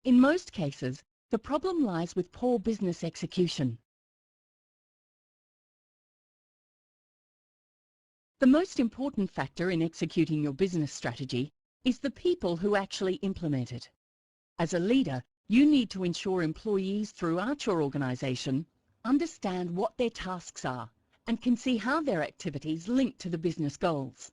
In most cases, the problem lies with poor business execution. The most important factor in executing your business strategy is the people who actually implement it. As a leader, you need to ensure employees throughout your organization understand what their tasks are and can see how their activities link to the business goals.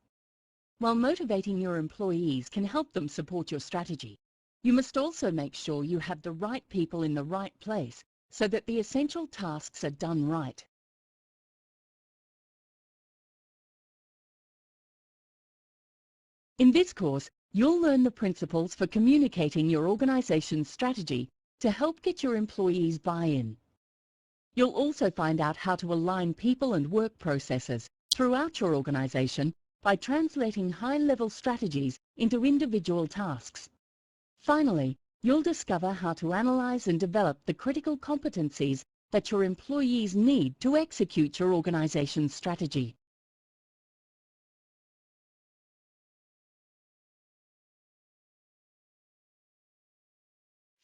While motivating your employees can help them support your strategy, you must also make sure you have the right people in the right place so that the essential tasks are done right. In this course, you'll learn the principles for communicating your organization's strategy to help get your employees buy-in. You'll also find out how to align people and work processes throughout your organization by translating high-level strategies into individual tasks. Finally, you'll discover how to analyze and develop the critical competencies that your employees need to execute your organization's strategy.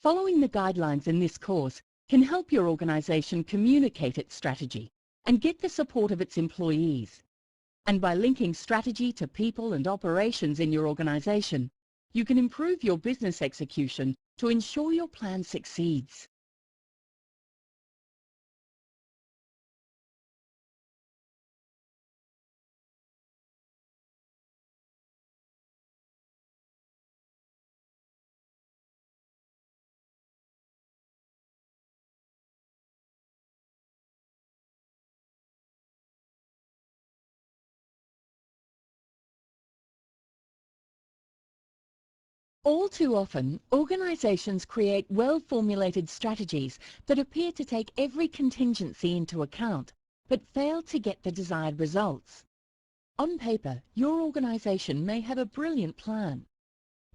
Following the guidelines in this course can help your organization communicate its strategy and get the support of its employees. And by linking strategy to people and operations in your organization, you can improve your business execution to ensure your plan succeeds. All too often, organizations create well-formulated strategies that appear to take every contingency into account, but fail to get the desired results. On paper, your organization may have a brilliant plan.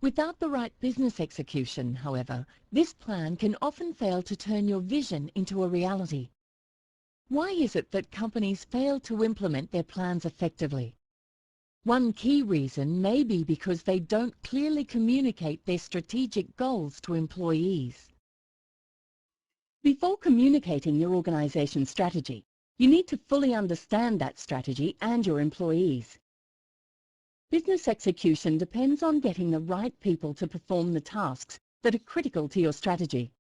Without the right business execution, however, this plan can often fail to turn your vision into a reality. Why is it that companies fail to implement their plans effectively? One key reason may be because they don't clearly communicate their strategic goals to employees. Before communicating your organization's strategy, you need to fully understand that strategy and your employees. Business execution depends on getting the right people to perform the tasks that are critical to your strategy.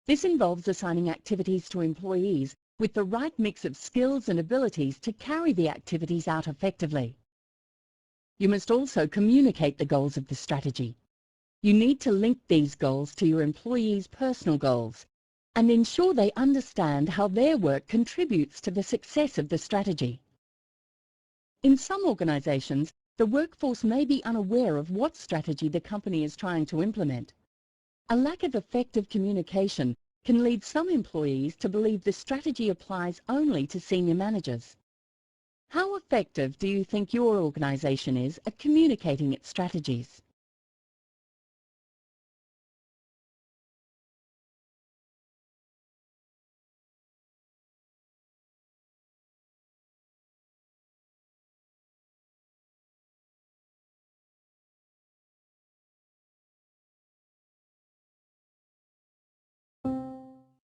This involves assigning activities to employees with the right mix of skills and abilities to carry the activities out effectively. You must also communicate the goals of the strategy. You need to link these goals to your employees' personal goals and ensure they understand how their work contributes to the success of the strategy. In some organizations, the workforce may be unaware of what strategy the company is trying to implement. A lack of effective communication can lead some employees to believe the strategy applies only to senior managers. How effective do you think your organization is at communicating its strategies?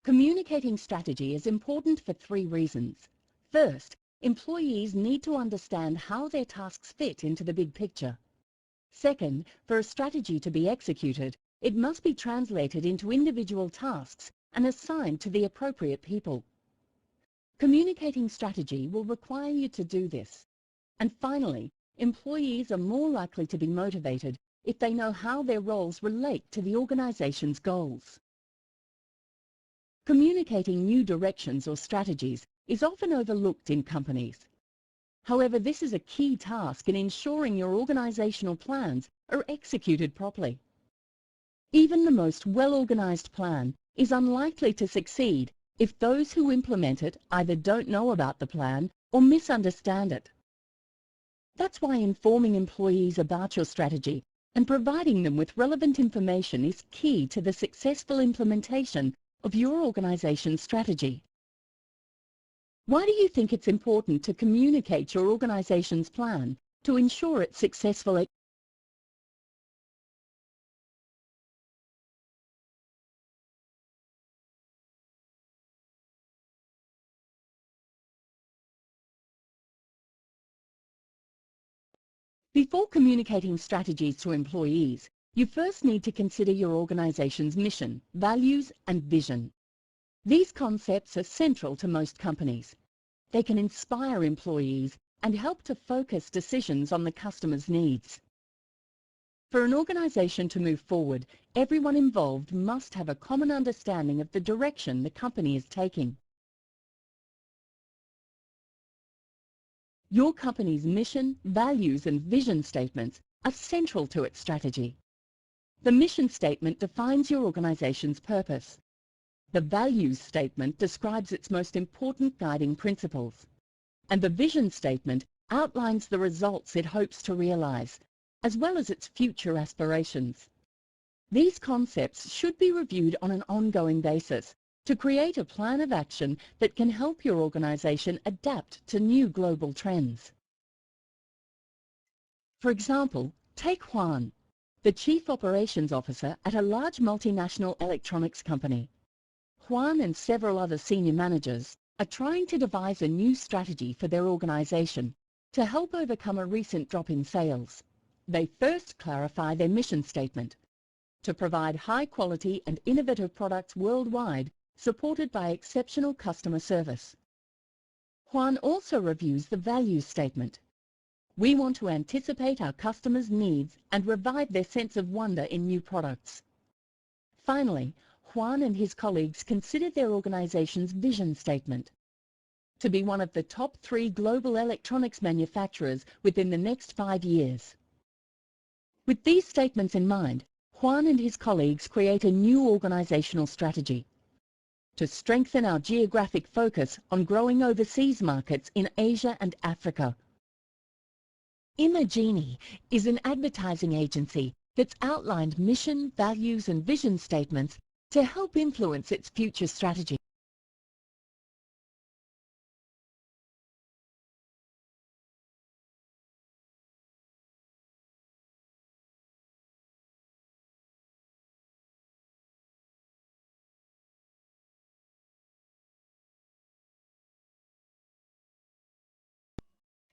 Communicating strategy is important for 3 reasons. First, employees need to understand how their tasks fit into the big picture. Second, for a strategy to be executed, it must be translated into individual tasks and assigned to the appropriate people. Communicating strategy will require you to do this. And finally, employees are more likely to be motivated if they know how their roles relate to the organization's goals. Communicating new directions or strategies is often overlooked in companies. However, this is a key task in ensuring your organizational plans are executed properly. Even the most well-organized plan is unlikely to succeed if those who implement it either don't know about the plan or misunderstand it. That's why informing employees about your strategy and providing them with relevant information is key to the successful implementation of your organization's strategy. Why do you think it's important to communicate your organization's plan to ensure its successful Before communicating strategies to employees, you first need to consider your organization's mission, values, and vision. These concepts are central to most companies. They can inspire employees and help to focus decisions on the customer's needs. For an organization to move forward, everyone involved must have a common understanding of the direction the company is taking. Your company's mission, values, and vision statements are central to its strategy. The mission statement defines your organization's purpose. The values statement describes its most important guiding principles. And the vision statement outlines the results it hopes to realize, as well as its future aspirations. These concepts should be reviewed on an ongoing basis to create a plan of action that can help your organization adapt to new global trends. For example, take Juan, the Chief Operations Officer at a large multinational electronics company. Juan and several other senior managers are trying to devise a new strategy for their organization to help overcome a recent drop in sales. They first clarify their mission statement: to provide high-quality and innovative products worldwide, supported by exceptional customer service. Juan also reviews the values statement. We want to anticipate our customers' needs and revive their sense of wonder in new products. Finally, Juan and his colleagues consider their organization's vision statement: to be one of the top 3 global electronics manufacturers within the next 5 years. With these statements in mind, Juan and his colleagues create a new organizational strategy: to strengthen our geographic focus on growing overseas markets in Asia and Africa. Imagini is an advertising agency that's outlined mission, values, and vision statements to help influence its future strategy.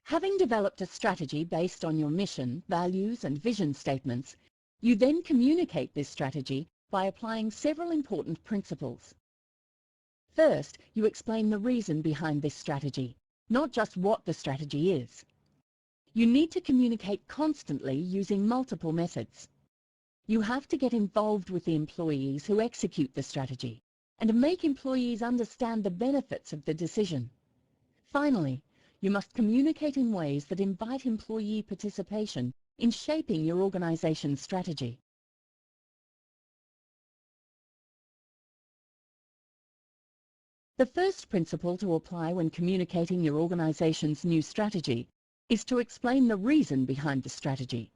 Having developed a strategy based on your mission, values, and vision statements, you then communicate this strategy by applying several important principles. First, you explain the reason behind this strategy, not just what the strategy is. You need to communicate constantly using multiple methods. You have to get involved with the employees who execute the strategy and make employees understand the benefits of the decision. Finally, you must communicate in ways that invite employee participation in shaping your organization's strategy. The first principle to apply when communicating your organization's new strategy is to explain the reason behind the strategy.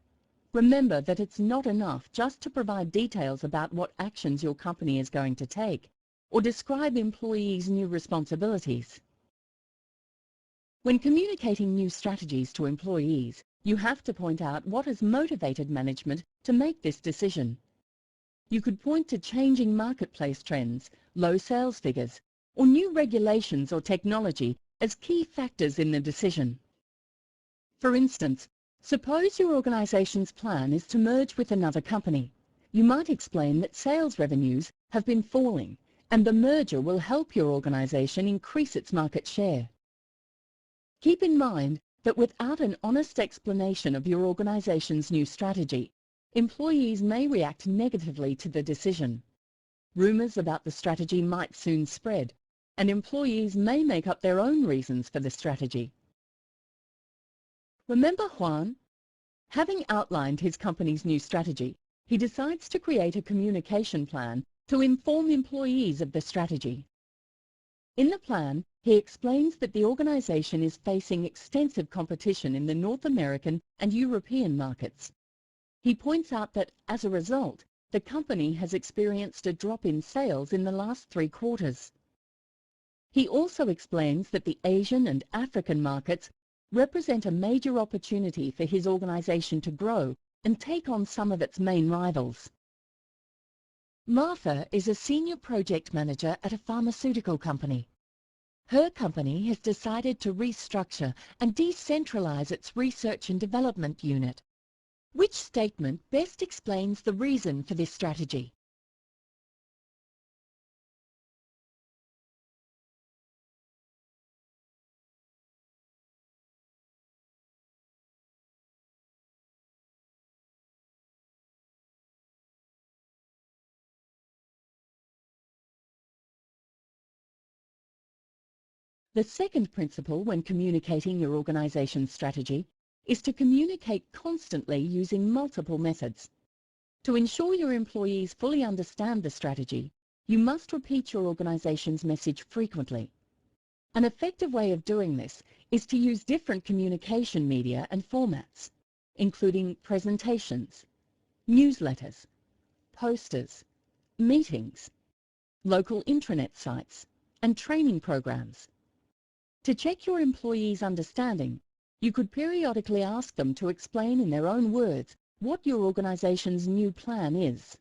Remember that it's not enough just to provide details about what actions your company is going to take or describe employees' new responsibilities. When communicating new strategies to employees, you have to point out what has motivated management to make this decision. You could point to changing marketplace trends, low sales figures, or new regulations or technology as key factors in the decision. For instance, suppose your organization's plan is to merge with another company. You might explain that sales revenues have been falling and the merger will help your organization increase its market share. Keep in mind that without an honest explanation of your organization's new strategy, employees may react negatively to the decision. Rumors about the strategy might soon spread, and employees may make up their own reasons for the strategy. Remember Juan? Having outlined his company's new strategy, he decides to create a communication plan to inform employees of the strategy. In the plan, he explains that the organization is facing extensive competition in the North American and European markets. He points out that, as a result, the company has experienced a drop in sales in the last 3 quarters. He also explains that the Asian and African markets represent a major opportunity for his organization to grow and take on some of its main rivals. Martha is a senior project manager at a pharmaceutical company. Her company has decided to restructure and decentralize its research and development unit. Which statement best explains the reason for this strategy? The second principle when communicating your organization's strategy is to communicate constantly using multiple methods. To ensure your employees fully understand the strategy, you must repeat your organization's message frequently. An effective way of doing this is to use different communication media and formats, including presentations, newsletters, posters, meetings, local intranet sites, and training programs. To check your employees' understanding, you could periodically ask them to explain in their own words what your organization's new plan is.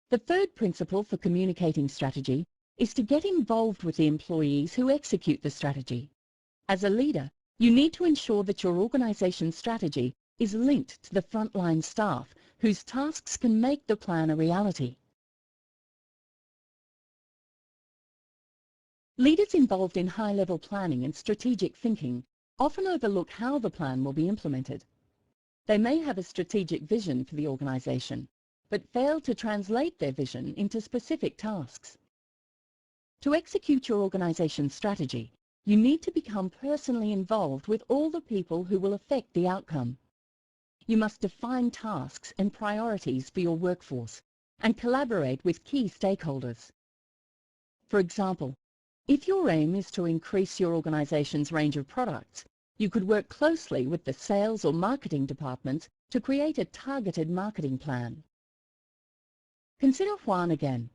The third principle for communicating strategy is to get involved with the employees who execute the strategy. As a leader, you need to ensure that your organization's strategy is linked to the frontline staff whose tasks can make the plan a reality. Leaders involved in high-level planning and strategic thinking often overlook how the plan will be implemented. They may have a strategic vision for the organization, but fail to translate their vision into specific tasks. To execute your organization's strategy, you need to become personally involved with all the people who will affect the outcome. You must define tasks and priorities for your workforce and collaborate with key stakeholders. For example, if your aim is to increase your organization's range of products, you could work closely with the sales or marketing departments to create a targeted marketing plan. Consider Juan again.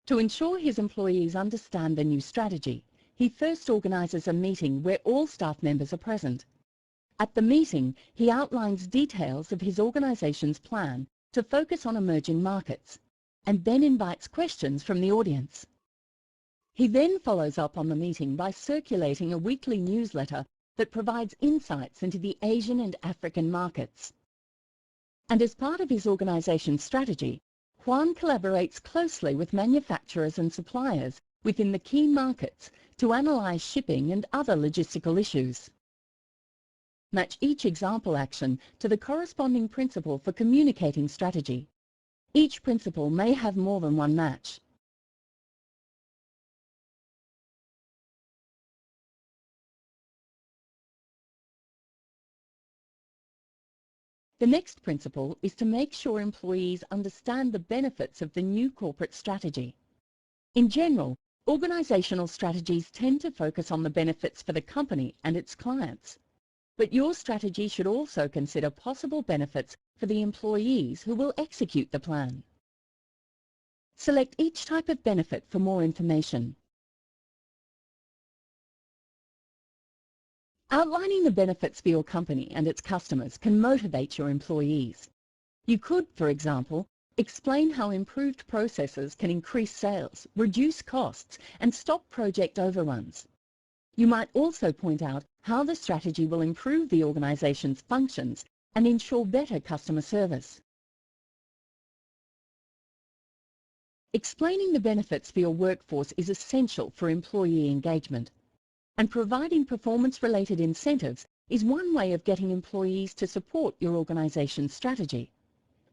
To ensure his employees understand the new strategy, he first organizes a meeting where all staff members are present. At the meeting, he outlines details of his organization's plan to focus on emerging markets, and then invites questions from the audience. He then follows up on the meeting by circulating a weekly newsletter that provides insights into the Asian and African markets. And as part of his organization's strategy, Juan collaborates closely with manufacturers and suppliers within the key markets to analyze shipping and other logistical issues. Match each example action to the corresponding principle for communicating strategy. Each principle may have more than one match. The next principle is to make sure employees understand the benefits of the new corporate strategy. In general, organizational strategies tend to focus on the benefits for the company and its clients. But your strategy should also consider possible benefits for the employees who will execute the plan. Select each type of benefit for more information. Outlining the benefits for your company and its customers can motivate your employees. You could, for example, explain how improved processes can increase sales, reduce costs, and stop project overruns. You might also point out how the strategy will improve the organization's functions and ensure better customer service. Explaining the benefits for your workforce is essential for employee engagement. And providing performance-related incentives is one way of getting employees to support your organization's strategy.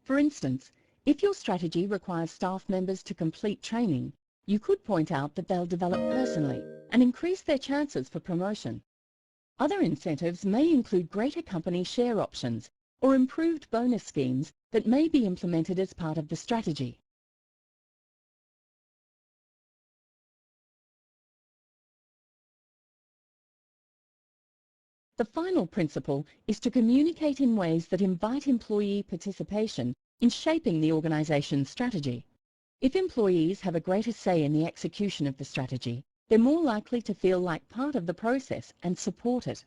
For instance, if your strategy requires staff members to complete training, you could point out that they'll develop personally and increase their chances for promotion. Other incentives may include greater company share options or improved bonus schemes that may be implemented as part of the strategy. The final principle is to communicate in ways that invite employee participation in shaping the organization's strategy. If employees have a greater say in the execution of the strategy, they're more likely to feel like part of the process and support it.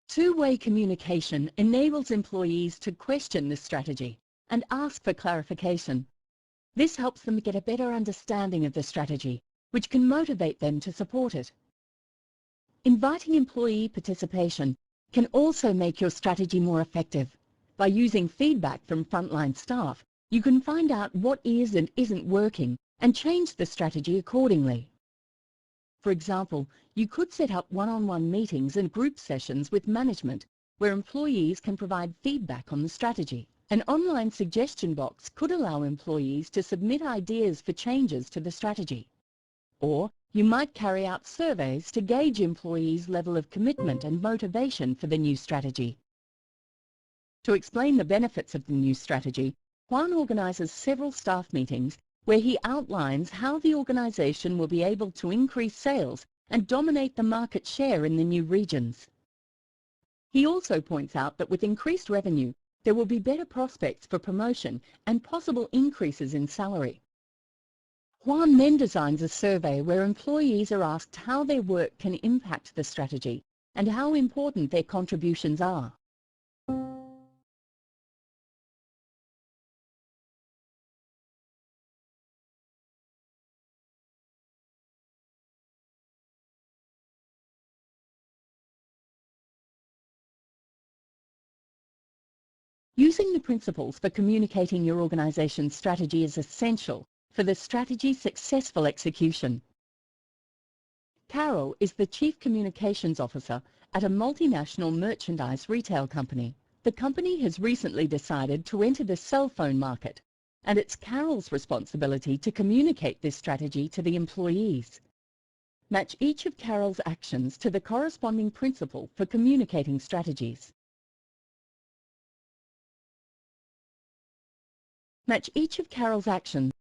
Two-way communication enables employees to question the strategy and ask for clarification. This helps them get a better understanding of the strategy, which can motivate them to support it. Inviting employee participation can also make your strategy more effective. By using feedback from frontline staff, you can find out what is and isn't working and change the strategy accordingly. For example, you could set up one-on-one meetings and group sessions with management where employees can provide feedback on the strategy. An online suggestion box could allow employees to submit ideas for changes to the strategy. Or you might carry out surveys to gauge employees' level of commitment and motivation for the new strategy. To explain the benefits of the new strategy, Juan organizes several staff meetings where he outlines how the organization will be able to increase sales and dominate the market share in the new regions. He also points out that with increased revenue, there will be better prospects for promotion and possible increases in salary. Juan then designs a survey where employees are asked how their work can impact the strategy and how important their contributions are. Using the principles for communicating your organization's strategy is essential for the strategy's successful execution. Carol is the Chief Communications Officer at a multinational merchandise retail company. The company has recently decided to enter the cell phone market, and it's Carol's responsibility to communicate this strategy to the employees. Match each of Carol's actions to the corresponding principle for communicating strategies. Match each of Carol's actions.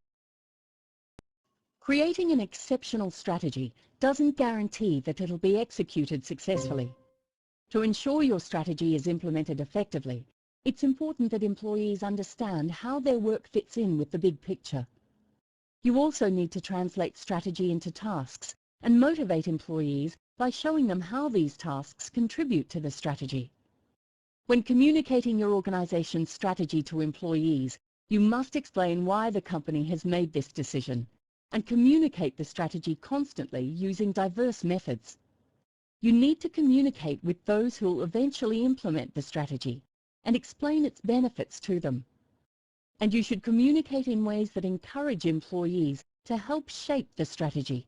Creating an exceptional strategy doesn't guarantee that it'll be executed successfully. To ensure your strategy is implemented effectively, it's important that employees understand how their work fits in with the big picture. You also need to translate strategy into tasks and motivate employees by showing them how these tasks contribute to the strategy. When communicating your organization's strategy to employees, you must explain why the company has made this decision and communicate the strategy constantly using diverse methods. You need to communicate with those who will eventually implement the strategy and explain its benefits to them. And you should communicate in ways that encourage employees to help shape the strategy.